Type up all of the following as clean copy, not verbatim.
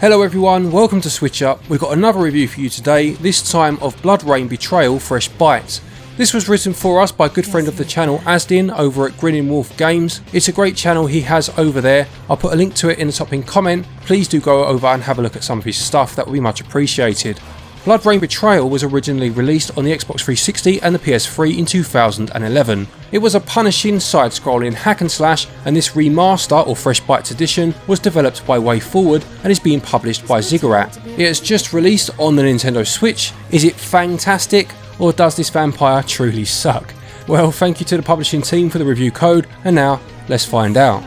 Hello everyone, welcome to SwitchUp. We've got another review for you today, this time of BloodRayne Betrayal Fresh Bites. This was written for us by a good friend of the channel Azdin over at Grinning Wolf Games. It's a great channel he has over there. I'll put a link to it in the top pinned comment. Please do go over and have a look at some of his stuff, that would be much appreciated. BloodRayne Betrayal was originally released on the Xbox 360 and the PS3 in 2011. It was a punishing side-scrolling hack and slash, and this remaster or Fresh Bites edition was developed by WayForward and is being published by Ziggurat. It has just released on the Nintendo Switch. Is it fantastic, or does this vampire truly suck? Well, thank you to the publishing team for the review code, and now let's find out.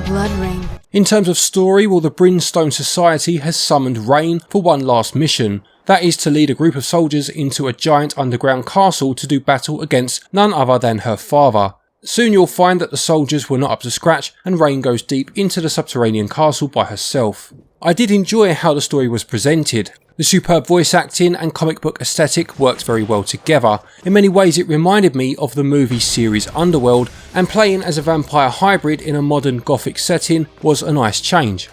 BloodRayne. In terms of story, well, the Brimstone Society has summoned Rayne for one last mission. That is to lead a group of soldiers into a giant underground castle to do battle against none other than her father. Soon you'll find that the soldiers were not up to scratch and Rayne goes deep into the subterranean castle by herself. I did enjoy how the story was presented. The superb voice acting and comic book aesthetic worked very well together. In many ways it reminded me of the movie series Underworld, and playing as a vampire hybrid in a modern gothic setting was a nice change.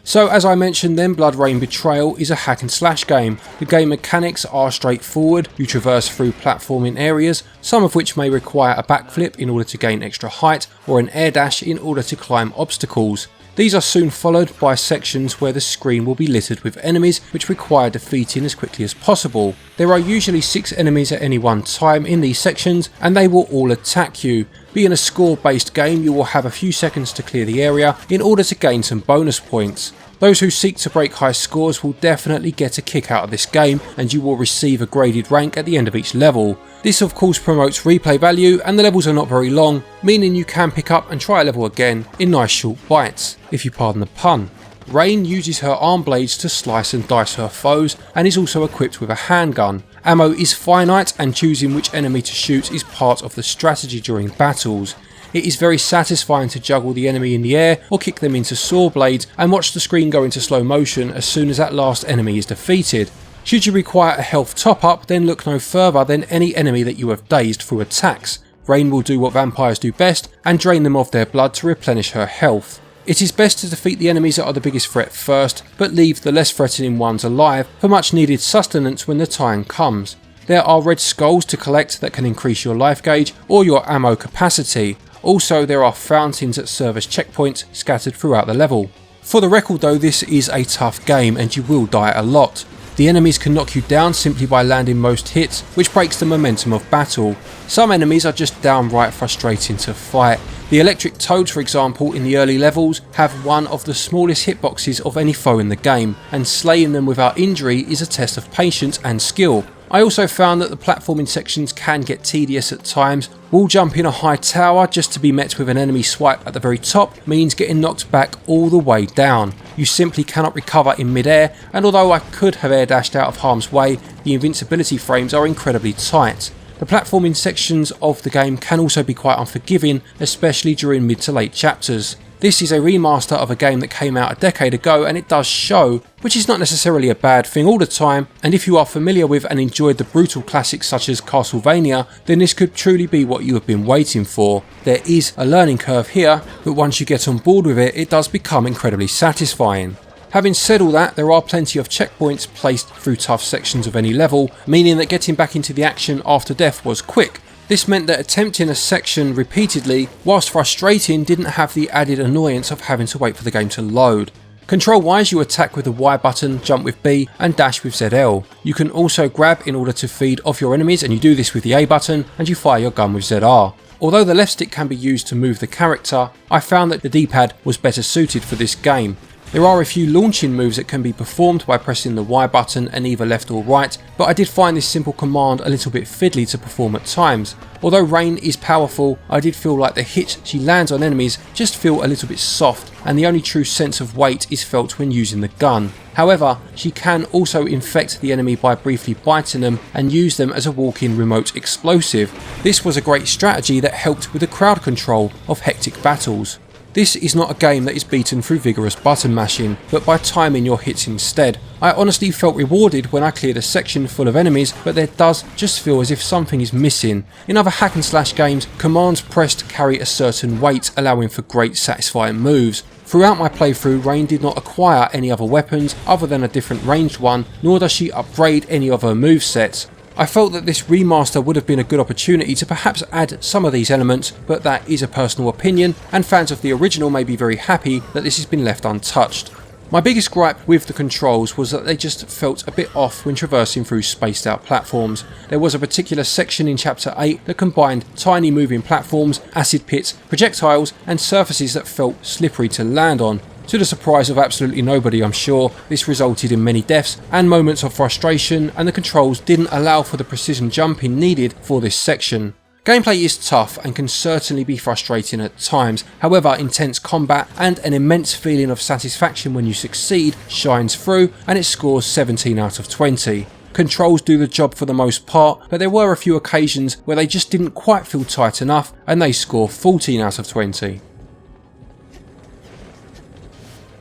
So as I mentioned then, BloodRayne Betrayal is a hack and slash game. The game mechanics are straightforward. You traverse through platforming areas, some of which may require a backflip in order to gain extra height, or an air dash in order to climb obstacles. These are soon followed by sections where the screen will be littered with enemies which require defeating as quickly as possible. There are usually 6 enemies at any one time in these sections, and they will all attack you. Being a score based game, you will have a few seconds to clear the area in order to gain some bonus points. Those who seek to break high scores will definitely get a kick out of this game, and you will receive a graded rank at the end of each level. This of course promotes replay value, and the levels are not very long, meaning you can pick up and try a level again in nice short bites, if you pardon the pun. Rayne uses her arm blades to slice and dice her foes, and is also equipped with a handgun. Ammo is finite, and choosing which enemy to shoot is part of the strategy during battles. It is very satisfying to juggle the enemy in the air or kick them into saw blades and watch the screen go into slow motion as soon as that last enemy is defeated. Should you require a health top up, then look no further than any enemy that you have dazed through attacks. Rayne will do what vampires do best and drain them of their blood to replenish her health. It is best to defeat the enemies that are the biggest threat first, but leave the less threatening ones alive for much needed sustenance when the time comes. There are red skulls to collect that can increase your life gauge or your ammo capacity. Also, there are fountains that serve as checkpoints scattered throughout the level. For the record though, this is a tough game and you will die a lot. The enemies can knock you down simply by landing most hits, which breaks the momentum of battle. Some enemies are just downright frustrating to fight. The electric toads, for example, in the early levels have one of the smallest hitboxes of any foe in the game, and slaying them without injury is a test of patience and skill. I also found that the platforming sections can get tedious at times. Wall jumping a high tower just to be met with an enemy swipe at the very top means getting knocked back all the way down. You simply cannot recover in mid-air, and although I could have air dashed out of harm's way, the invincibility frames are incredibly tight. The platforming sections of the game can also be quite unforgiving, especially during mid to late chapters. This is a remaster of a game that came out a decade ago, and it does show, which is not necessarily a bad thing all the time, and if you are familiar with and enjoyed the brutal classics such as Castlevania, then this could truly be what you have been waiting for. There is a learning curve here, but once you get on board with it, it does become incredibly satisfying. Having said all that, there are plenty of checkpoints placed through tough sections of any level, meaning that getting back into the action after death was quick. This meant that attempting a section repeatedly, whilst frustrating, didn't have the added annoyance of having to wait for the game to load. Control wise, you attack with the Y button, jump with B and dash with ZL. You can also grab in order to feed off your enemies, and you do this with the A button, and you fire your gun with ZR. Although the left stick can be used to move the character, I found that the D-pad was better suited for this game. There are a few launching moves that can be performed by pressing the Y button and either left or right, but I did find this simple command a little bit fiddly to perform at times. Although Rayne is powerful, I did feel like the hits she lands on enemies just feel a little bit soft, and the only true sense of weight is felt when using the gun. However, she can also infect the enemy by briefly biting them and use them as a walk-in remote explosive. This was a great strategy that helped with the crowd control of hectic battles. This is not a game that is beaten through vigorous button mashing, but by timing your hits instead. I honestly felt rewarded when I cleared a section full of enemies, but there does just feel as if something is missing. In other hack and slash games, commands pressed carry a certain weight, allowing for great satisfying moves. Throughout my playthrough, Rain did not acquire any other weapons other than a different ranged one, nor does she upgrade any of her movesets. I felt that this remaster would have been a good opportunity to perhaps add some of these elements, but that is a personal opinion, and fans of the original may be very happy that this has been left untouched. My biggest gripe with the controls was that they just felt a bit off when traversing through spaced out platforms. There was a particular section in Chapter 8 that combined tiny moving platforms, acid pits, projectiles and surfaces that felt slippery to land on. To the surprise of absolutely nobody, I'm sure, this resulted in many deaths and moments of frustration, and the controls didn't allow for the precision jumping needed for this section. Gameplay is tough and can certainly be frustrating at times, however intense combat and an immense feeling of satisfaction when you succeed shines through, and it scores 17 out of 20. Controls do the job for the most part, but there were a few occasions where they just didn't quite feel tight enough, and they score 14 out of 20.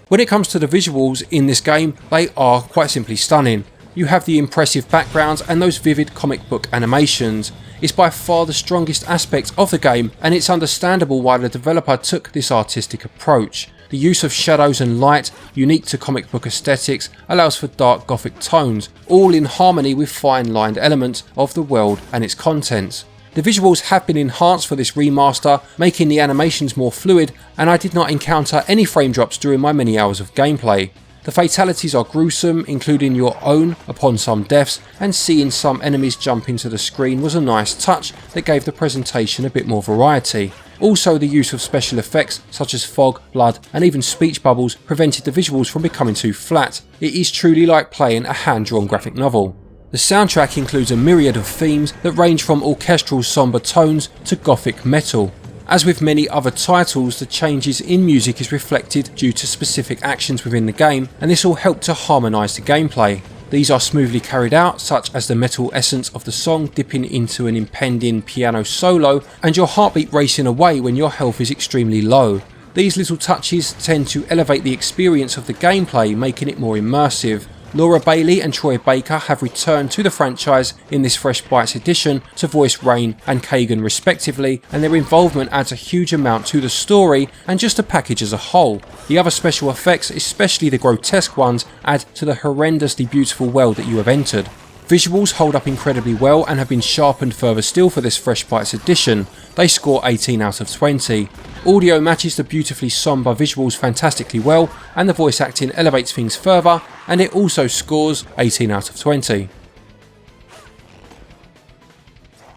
When it comes to the visuals in this game, they are quite simply stunning. You have the impressive backgrounds and those vivid comic book animations. It's by far the strongest aspect of the game, and it's understandable why the developer took this artistic approach. The use of shadows and light, unique to comic book aesthetics, allows for dark gothic tones, all in harmony with fine lined elements of the world and its contents. The visuals have been enhanced for this remaster, making the animations more fluid, and I did not encounter any frame drops during my many hours of gameplay. The fatalities are gruesome, including your own upon some deaths, and seeing some enemies jump into the screen was a nice touch that gave the presentation a bit more variety. Also, the use of special effects such as fog, blood and even speech bubbles prevented the visuals from becoming too flat. It is truly like playing a hand-drawn graphic novel. The soundtrack includes a myriad of themes that range from orchestral sombre tones to gothic metal. As with many other titles, the changes in music is reflected due to specific actions within the game, and this will help to harmonise the gameplay. These are smoothly carried out, such as the metal essence of the song dipping into an impending piano solo, and your heartbeat racing away when your health is extremely low. These little touches tend to elevate the experience of the gameplay, making it more immersive. Laura Bailey and Troy Baker have returned to the franchise in this Fresh Bites edition to voice Rain and Kagan respectively, and their involvement adds a huge amount to the story and just the package as a whole. The other special effects, especially the grotesque ones, add to the horrendously beautiful world that you have entered. Visuals hold up incredibly well and have been sharpened further still for this Fresh Bites edition. They score 18 out of 20. Audio matches the beautifully sombre visuals fantastically well, and the voice acting elevates things further, and it also scores 18 out of 20.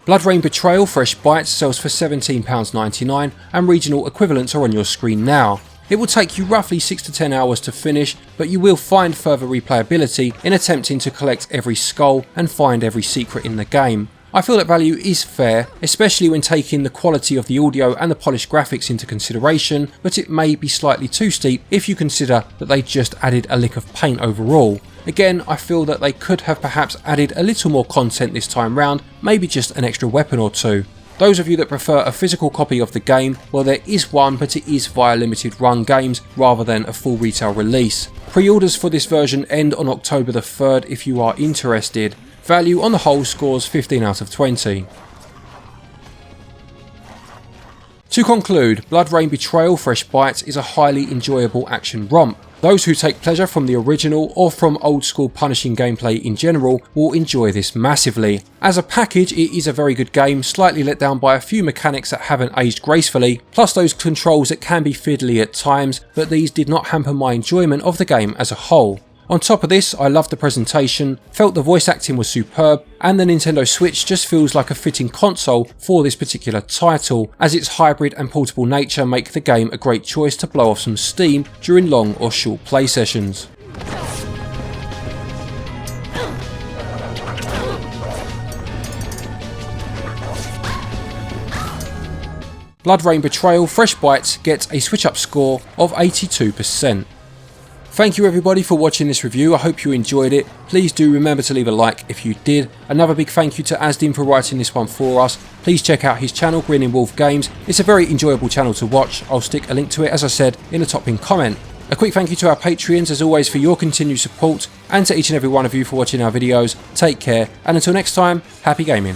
BloodRayne Betrayal Fresh Bites sells for £17.99 and regional equivalents are on your screen now. It will take you roughly 6 to 10 hours to finish, but you will find further replayability in attempting to collect every skull and find every secret in the game. I feel that value is fair, especially when taking the quality of the audio and the polished graphics into consideration, but it may be slightly too steep if you consider that they just added a lick of paint overall. Again, I feel that they could have perhaps added a little more content this time round, maybe just an extra weapon or two. Those of you that prefer a physical copy of the game, well, there is one, but it is via limited run games rather than a full retail release. Pre-orders for this version end on October the 3rd if you are interested. Value on the whole scores 15 out of 20. To conclude, BloodRayne Betrayal Fresh Bites is a highly enjoyable action romp. Those who take pleasure from the original or from old school punishing gameplay in general will enjoy this massively. As a package, it is a very good game, slightly let down by a few mechanics that haven't aged gracefully, plus those controls that can be fiddly at times, but these did not hamper my enjoyment of the game as a whole. On top of this, I loved the presentation, felt the voice acting was superb, and the Nintendo Switch just feels like a fitting console for this particular title, as its hybrid and portable nature make the game a great choice to blow off some steam during long or short play sessions. BloodRayne Betrayal Fresh Bites gets a SwitchUp score of 82%. Thank you everybody for watching this review, I hope you enjoyed it. Please do remember to leave a like if you did. Another big thank you to Azdin for writing this one for us. Please check out his channel, Grinning Wolf Games. It's a very enjoyable channel to watch. I'll stick a link to it, as I said, in the top pinned comment. A quick thank you to our Patreons as always for your continued support, and to each and every one of you for watching our videos. Take care, and until next time, happy gaming.